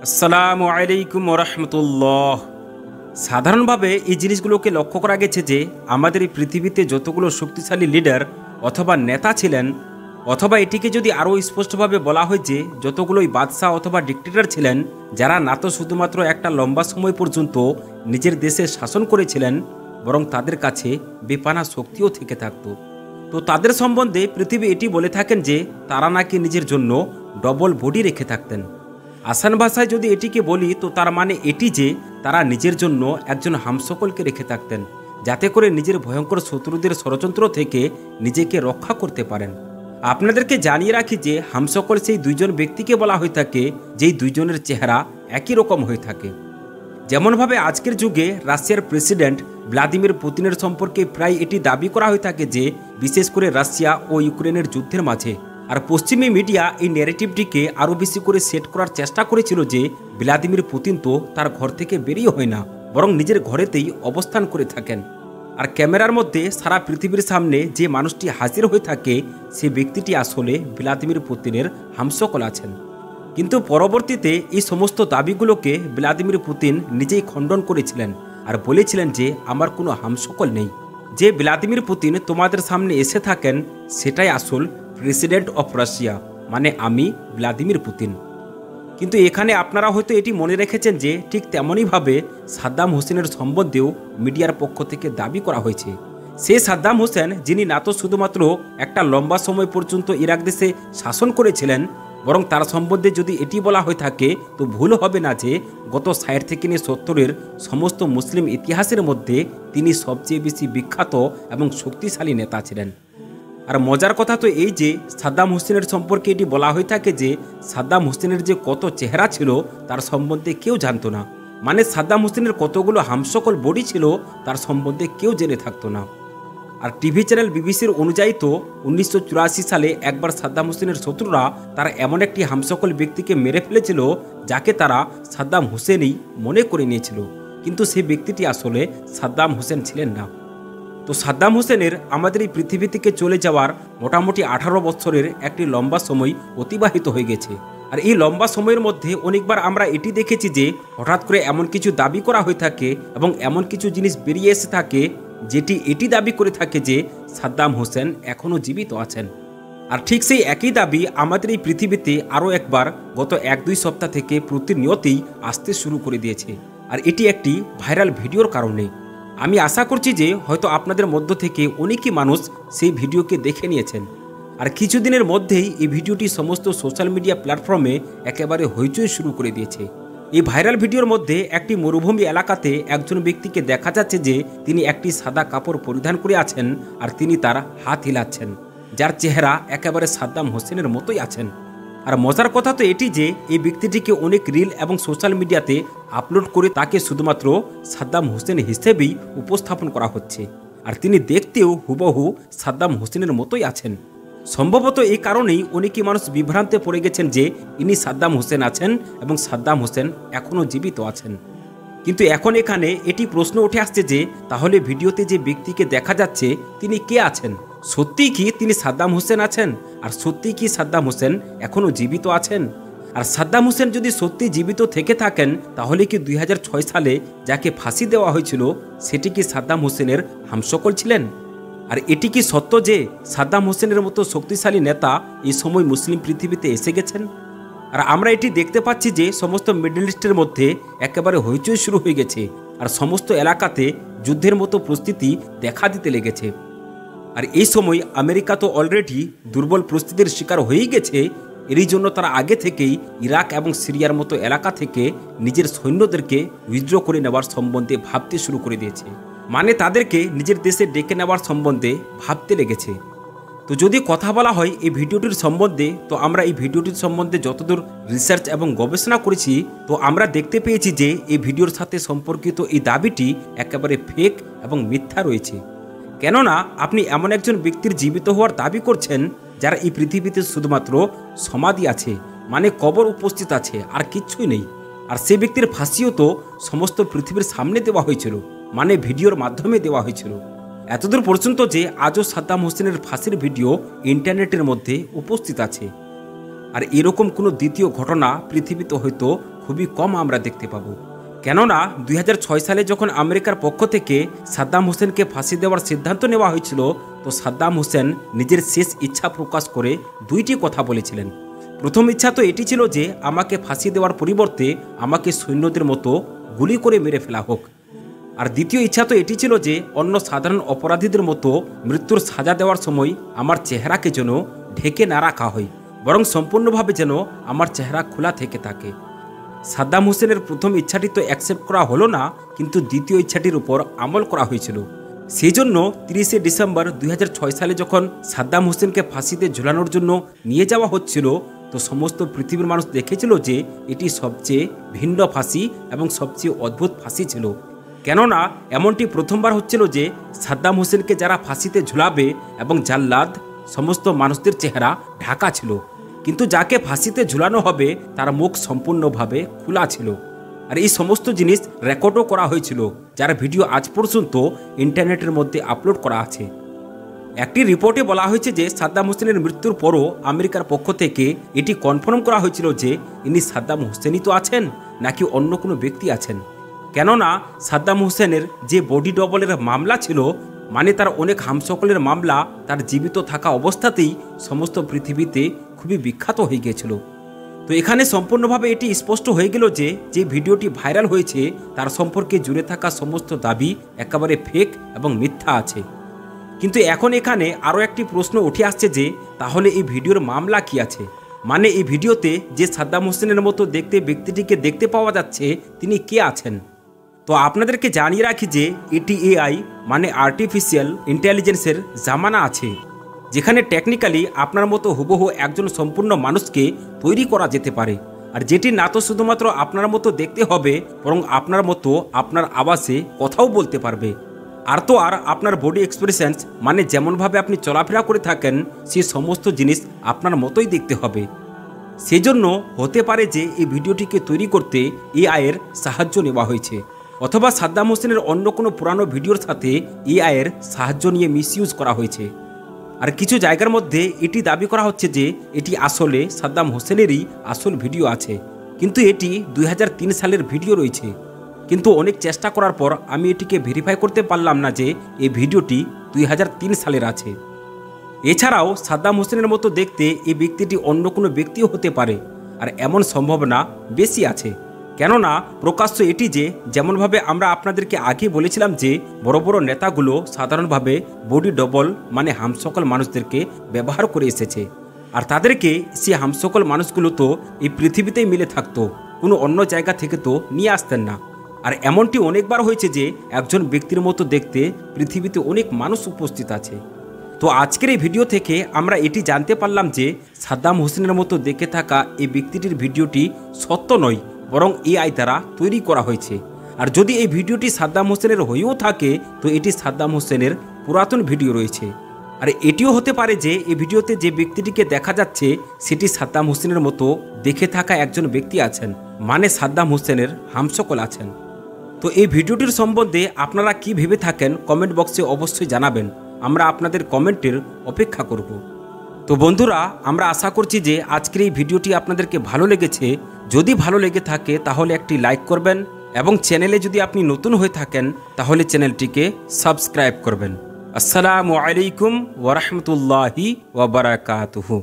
আসসালামু আলাইকুম ওরহমতুল্লাহ। সাধারণভাবে এই জিনিসগুলোকে লক্ষ্য করা গেছে যে আমাদের এই পৃথিবীতে যতগুলো শক্তিশালী লিডার অথবা নেতা ছিলেন, অথবা এটিকে যদি আরও স্পষ্টভাবে বলা হয় যে যতগুলোই বাদশাহ অথবা ডিক্টেটর ছিলেন, যারা না তো শুধুমাত্র একটা লম্বা সময় পর্যন্ত নিজের দেশে শাসন করেছিলেন, বরং তাদের কাছে বেপানা শক্তিও থেকে থাকত। তো তাদের সম্বন্ধে পৃথিবী এটি বলে থাকেন যে তারা নাকি নিজের জন্য ডবল বডি রেখে থাকতেন। আসান ভাষায় যদি এটিকে বলি তো তার মানে এটি যে তারা নিজের জন্য একজন হামসকলকে রেখে থাকতেন, যাতে করে নিজের ভয়ঙ্কর শত্রুদের ষড়যন্ত্র থেকে নিজেকে রক্ষা করতে পারেন। আপনাদেরকে জানিয়ে রাখি যে হামসকল সেই দুইজন ব্যক্তিকে বলা হয়ে থাকে যেই দুইজনের চেহারা একই রকম হয়ে থাকে। যেমনভাবে আজকের যুগে রাশিয়ার প্রেসিডেন্ট ভ্লাদিমির পুতিনের সম্পর্কে প্রায় এটি দাবি করা হয়ে থাকে যে বিশেষ করে রাশিয়া ও ইউক্রেনের যুদ্ধের মাঝে, আর পশ্চিমী মিডিয়া এই ন্যারেটিভটিকে আরও বেশি করে সেট করার চেষ্টা করেছিল যে ভ্লাদিমির পুতিন তো তার ঘর থেকে বেরিয়ে হয় না, বরং নিজের ঘরেতেই অবস্থান করে থাকেন। আর ক্যামেরার মধ্যে সারা পৃথিবীর সামনে যে মানুষটি হাজির হয়ে থাকে সে ব্যক্তিটি আসলে ভ্লাদিমির পুতিনের হামসকল আছেন। কিন্তু পরবর্তীতে এই সমস্ত দাবিগুলোকে ভ্লাদিমির পুতিন নিজেই খণ্ডন করেছিলেন আর বলেছিলেন যে আমার কোনো হামসকল নেই। যে ভ্লাদিমির পুতিন তোমাদের সামনে এসে থাকেন সেটাই আসল প্রেসিডেন্ট অফ রাশিয়া, মানে আমি ভ্লাদিমির পুতিন। কিন্তু এখানে আপনারা হয়তো এটি মনে রেখেছেন যে ঠিক তেমনইভাবে সাদ্দাম হোসেনের সম্বন্ধেও মিডিয়ার পক্ষ থেকে দাবি করা হয়েছে। সে সাদ্দাম হোসেন যিনি না তো শুধুমাত্র একটা লম্বা সময় পর্যন্ত ইরাক দেশে শাসন করেছিলেন, বরং তার সম্বন্ধে যদি এটি বলা হয়ে থাকে তো ভুল হবে না যে গত ৬০ থেকে ৭০-এর সমস্ত মুসলিম ইতিহাসের মধ্যে তিনি সবচেয়ে বেশি বিখ্যাত এবং শক্তিশালী নেতা ছিলেন। আর মজার কথা তো এই যে সাদ্দাম হোসেনের সম্পর্কে এটি বলা হয়ে থাকে যে সাদ্দাম হোসেনের যে কত চেহারা ছিল তার সম্বন্ধে কেউ জানতো না, মানে সাদ্দাম হোসেনের কতগুলো হামসকল বডি ছিল তার সম্বন্ধে কেউ জেনে থাকতো না। আর টিভি চ্যানেল বিবিসির অনুযায়ী তো ১৯৮৪ সালে একবার সাদ্দাম হোসেনের শত্রুরা তারা এমন একটি হামসকল ব্যক্তিকে মেরে ফেলেছিল যাকে তারা সাদ্দাম হোসেনই মনে করে নিয়েছিল, কিন্তু সেই ব্যক্তিটি আসলে সাদ্দাম হোসেন ছিলেন না। তো সাদ্দাম হোসেনের আমাদের এই পৃথিবী থেকে চলে যাওয়ার মোটামুটি ১৮ বছরের একটি লম্বা সময় অতিবাহিত হয়ে গেছে। আর এই লম্বা সময়ের মধ্যে অনেকবার আমরা এটি দেখেছি যে হঠাৎ করে এমন কিছু দাবি করা হয়ে থাকে এবং এমন কিছু জিনিস বেরিয়ে এসে থাকে যেটি এটি দাবি করে থাকে যে সাদ্দাম হোসেন এখনও জীবিত আছেন। আর ঠিক সেই একই দাবি আমাদের এই পৃথিবীতে আরও একবার গত ১-২ সপ্তাহ থেকে প্রতিনিয়তই আসতে শুরু করে দিয়েছে, আর এটি একটি ভাইরাল ভিডিওর কারণে। আমি আশা করছি যে হয়তো আপনাদের মধ্য থেকে অনেকই মানুষ সেই ভিডিওকে দেখে নিয়েছেন, আর কিছুদিনের মধ্যেই এই ভিডিওটি সমস্ত সোশ্যাল মিডিয়া প্ল্যাটফর্মে একেবারে হইচই শুরু করে দিয়েছে। এই ভাইরাল ভিডিওর মধ্যে একটি মরুভূমি এলাকাতে একজন ব্যক্তিকে দেখা যাচ্ছে যে তিনি একটি সাদা কাপড় পরিধান করে আছেন আর তিনি তার হাত হিলাচ্ছেন, যার চেহারা একেবারে সাদ্দাম হোসেনের মতোই আছেন। আর মজার কথা তো এটি যে এই ব্যক্তিটিকে অনেক রিল এবং সোশ্যাল মিডিয়াতে আপলোড করে তাকে শুধুমাত্র সাদ্দাম হোসেন হিসেবেই উপস্থাপন করা হচ্ছে, আর তিনি দেখতেও হুবহু সাদ্দাম হোসেনের মতোই আছেন। সম্ভবত এই কারণেই অনেকই মানুষ বিভ্রান্তে পড়ে গেছেন যে ইনি সাদ্দাম হোসেন আছেন এবং সাদ্দাম হোসেন এখনও জীবিত আছেন। কিন্তু এখন এখানে এটি প্রশ্ন উঠে আসছে যে তাহলে ভিডিওতে যে ব্যক্তিকে দেখা যাচ্ছে তিনি কে আছেন? সত্যিই কি তিনি সাদ্দাম হোসেন আছেন? আর সত্যিই কি সাদ্দাম হোসেন এখনও জীবিত আছেন? আর সাদ্দাম হোসেন যদি সত্যি জীবিত থেকে থাকেন তাহলে কি ২০০৬ সালে যাকে ফাঁসি দেওয়া হয়েছিল সেটি কি সাদ্দাম হোসেনের হামসকল ছিলেন? আর এটি কি সত্য যে সাদ্দাম হোসেনের মতো শক্তিশালী নেতা এই সময় মুসলিম পৃথিবীতে এসে গেছেন? আর আমরা এটি দেখতে পাচ্ছি যে সমস্ত মিডল ইস্টের মধ্যে একেবারে হইচই শুরু হয়ে গেছে, আর সমস্ত এলাকাতে যুদ্ধের মতো পরিস্থিতি দেখা দিতে লেগেছে। আর এই সময় আমেরিকা তো অলরেডি দুর্বল পরিস্থিতির শিকার হয়েই গেছে, এরই জন্য তারা আগে থেকেই ইরাক এবং সিরিয়ার মতো এলাকা থেকে নিজের সৈন্যদেরকে উইথড্র করে নেওয়ার সম্বন্ধে ভাবতে শুরু করে দিয়েছে, মানে তাদেরকে নিজের দেশে ডেকে নেওয়ার সম্বন্ধে ভাবতে লেগেছে। তো যদি কথা বলা হয় এই ভিডিওটির সম্বন্ধে, তো আমরা এই ভিডিওটির সম্বন্ধে যতদূর রিসার্চ এবং গবেষণা করেছি তো আমরা দেখতে পেয়েছি যে এই ভিডিওর সাথে সম্পর্কিত এই দাবিটি একেবারে ফেক এবং মিথ্যা রয়েছে। কেননা আপনি এমন একজন ব্যক্তির জীবিত হওয়ার দাবি করছেন যার এই পৃথিবীতে শুধুমাত্র সমাধি আছে, মানে কবর উপস্থিত আছে, আর কিচ্ছুই নেই। আর সে ব্যক্তির ফাঁসিও তো সমস্ত পৃথিবীর সামনে দেওয়া হয়েছিল, মানে ভিডিওর মাধ্যমে দেওয়া হয়েছিল। এতদূর পর্যন্ত যে আজও সাদ্দাম হোসেনের ফাঁসির ভিডিও ইন্টারনেটের মধ্যে উপস্থিত আছে। আর এরকম কোনো দ্বিতীয় ঘটনা পৃথিবীতে হয়তো খুবই কম আমরা দেখতে পাবো। কেননা 2006 সালে যখন আমেরিকার পক্ষ থেকে সাদ্দাম হোসেনকে ফাঁসি দেওয়ার সিদ্ধান্ত নেওয়া হয়েছিল, তো সাদ্দাম হোসেন নিজের শেষ ইচ্ছা প্রকাশ করে দুইটি কথা বলেছিলেন। প্রথম ইচ্ছা তো এটি ছিল যে আমাকে ফাঁসি দেওয়ার পরিবর্তে আমাকে সৈন্যদের মতো গুলি করে মেরে ফেলা হোক। আর দ্বিতীয় ইচ্ছা তো এটি ছিল যে অন্য সাধারণ অপরাধীদের মতো মৃত্যুর সাজা দেওয়ার সময় আমার চেহারাকে যেন ঢেকে না রাখা হয়, বরং সম্পূর্ণভাবে যেন আমার চেহারা খোলা থেকে থাকে। সাদ্দাম হোসেনের প্রথম ইচ্ছাটি তো অ্যাকসেপ্ট করা হলো না, কিন্তু দ্বিতীয় ইচ্ছাটির উপর আমল করা হয়েছিল। সেই জন্য 30 ডিসেম্বর 2006 সালে যখন সাদ্দাম হোসেনকে ফাঁসিতে ঝুলানোর জন্য নিয়ে যাওয়া হচ্ছিল, তো সমস্ত পৃথিবীর মানুষ দেখেছিল যে এটি সবচেয়ে ভিন্ন ফাঁসি এবং সবচেয়ে অদ্ভুত ফাঁসি ছিল। কেননা এমনটি প্রথমবার হচ্ছিল যে সাদ্দাম হোসেনকে যারা ফাঁসিতে ঝুলাবে এবং জাল্লাদ সমস্ত মানুষদের চেহারা ঢাকা ছিল, কিন্তু যাকে ফাঁসিতে ঝুলানো হবে তার মুখ সম্পূর্ণভাবে খোলা ছিল। আর এই সমস্ত জিনিস রেকর্ডও করা হয়েছিল, যার ভিডিও আজ পর্যন্ত ইন্টারনেটের মধ্যে আপলোড করা আছে। একটি রিপোর্টে বলা হয়েছে যে সাদ্দাম হোসেনের মৃত্যুর পরও আমেরিকার পক্ষ থেকে এটি কনফার্ম করা হয়েছিল যে ইনি সাদ্দাম হোসেনই তো আছেন নাকি অন্য কোনো ব্যক্তি আছেন। কেননা সাদ্দাম হোসেনের যে বডি ডবলের মামলা ছিল, মানে তার অনেক হামসকলের মামলা তার জীবিত থাকা অবস্থাতেই সমস্ত পৃথিবীতে খুবই বিখ্যাত হয়ে গিয়েছিল। তো এখানে সম্পূর্ণভাবে এটি স্পষ্ট হয়ে গেল যে যে ভিডিওটি ভাইরাল হয়েছে তার সম্পর্কে জুড়ে থাকা সমস্ত দাবি একেবারে ফেক এবং মিথ্যা আছে। কিন্তু এখন এখানে আরও একটি প্রশ্ন উঠে আসছে যে তাহলে এই ভিডিওর মামলা কি আছে, মানে এই ভিডিওতে যে সাদ্দাম হোসেনের মতো দেখতে ব্যক্তিটিকে দেখতে পাওয়া যাচ্ছে তিনি কে আছেন। তো আপনাদেরকে জানিয়ে রাখি যে এটি এআই মানে আর্টিফিশিয়াল ইন্টেলিজেন্সের জামানা আছে, যেখানে টেকনিক্যালি আপনার মতো হুবহু একজন সম্পূর্ণ মানুষকে তৈরি করা যেতে পারে, আর যেটি না তো শুধুমাত্র আপনার মতো দেখতে হবে, বরং আপনার মতো আপনার আওয়াজে কথাও বলতে পারবে। আর তো আর আপনার বডি এক্সপ্রেশনস মানে যেমনভাবে আপনি চলাফেরা করে থাকেন সেই সমস্ত জিনিস আপনার মতোই দেখতে হবে। সেজন্য হতে পারে যে এই ভিডিওটিকে তৈরি করতে এআইয়ের সাহায্য নেওয়া হয়েছে, অথবা সাদ্দাম হোসেনের অন্য কোনো পুরানো ভিডিওর সাথে এআইয়ের সাহায্য নিয়ে মিসইউজ করা হয়েছে। আর কিছু জায়গার মধ্যে এটি দাবি করা হচ্ছে যে এটি আসলে সাদ্দাম হোসেনেরই আসল ভিডিও আছে, কিন্তু এটি 2003 সালের ভিডিও রয়েছে। কিন্তু অনেক চেষ্টা করার পর আমি এটিকে ভেরিফাই করতে পারলাম না যে এই ভিডিওটি 2003 সালের আছে। এছাড়াও সাদ্দাম হোসেনের মতো দেখতে এই ব্যক্তিটি অন্য কোনো ব্যক্তিও হতে পারে, আর এমন সম্ভাবনা বেশি আছে। কেননা প্রকাশ্য এটি যে যেমনভাবে আমরা আপনাদেরকে আগে বলেছিলাম যে বড় বড় নেতাগুলো সাধারণভাবে বডি ডবল মানে হামসকল মানুষদেরকে ব্যবহার করে এসেছে, আর তাদেরকে সে হামসকল মানুষগুলো তো এই পৃথিবীতেই মিলে থাকতো, কোনো অন্য জায়গা থেকে তো নিয়ে আসতেন না। আর এমনটি অনেকবার হয়েছে যে একজন ব্যক্তির মতো দেখতে পৃথিবীতে অনেক মানুষ উপস্থিত আছে। তো আজকের এই ভিডিও থেকে আমরা এটি জানতে পারলাম যে সাদ্দাম হোসেনের মতো দেখে থাকা এই ব্যক্তিটির ভিডিওটি সত্য নয়, বরং এআই দ্বারা তৈরি করা হয়েছে। আর যদি এই ভিডিওটি সাদ্দাম হোসেনের হয়েও থাকে তো এটি সাদ্দাম হোসেনের পুরাতন ভিডিও রয়েছে। আর এটিও হতে পারে যে এই ভিডিওতে যে ব্যক্তিটিকে দেখা যাচ্ছে সেটি সাদ্দাম হোসেনের মতো দেখে থাকা একজন ব্যক্তি আছেন, মানে সাদ্দাম হোসেনের হামসকল আছেন। তো এই ভিডিওটির সম্বন্ধে আপনারা কি ভেবে থাকেন কমেন্ট বক্সে অবশ্যই জানাবেন, আমরা আপনাদের কমেন্টের অপেক্ষা করব। তো বন্ধুরা, আমরা আশা করছি যে আজকের এই ভিডিওটি আপনাদেরকে ভালো লেগেছে। যদি ভালো লেগে থাকে তাহলে একটি লাইক করবেন, এবং চ্যানেলে যদি আপনি নতুন হয়ে থাকেন তাহলে চ্যানেলটিকে সাবস্ক্রাইব করবেন। আসসালামু আলাইকুম ওয়া রাহমাতুল্লাহি ওয়া বারাকাতুহু।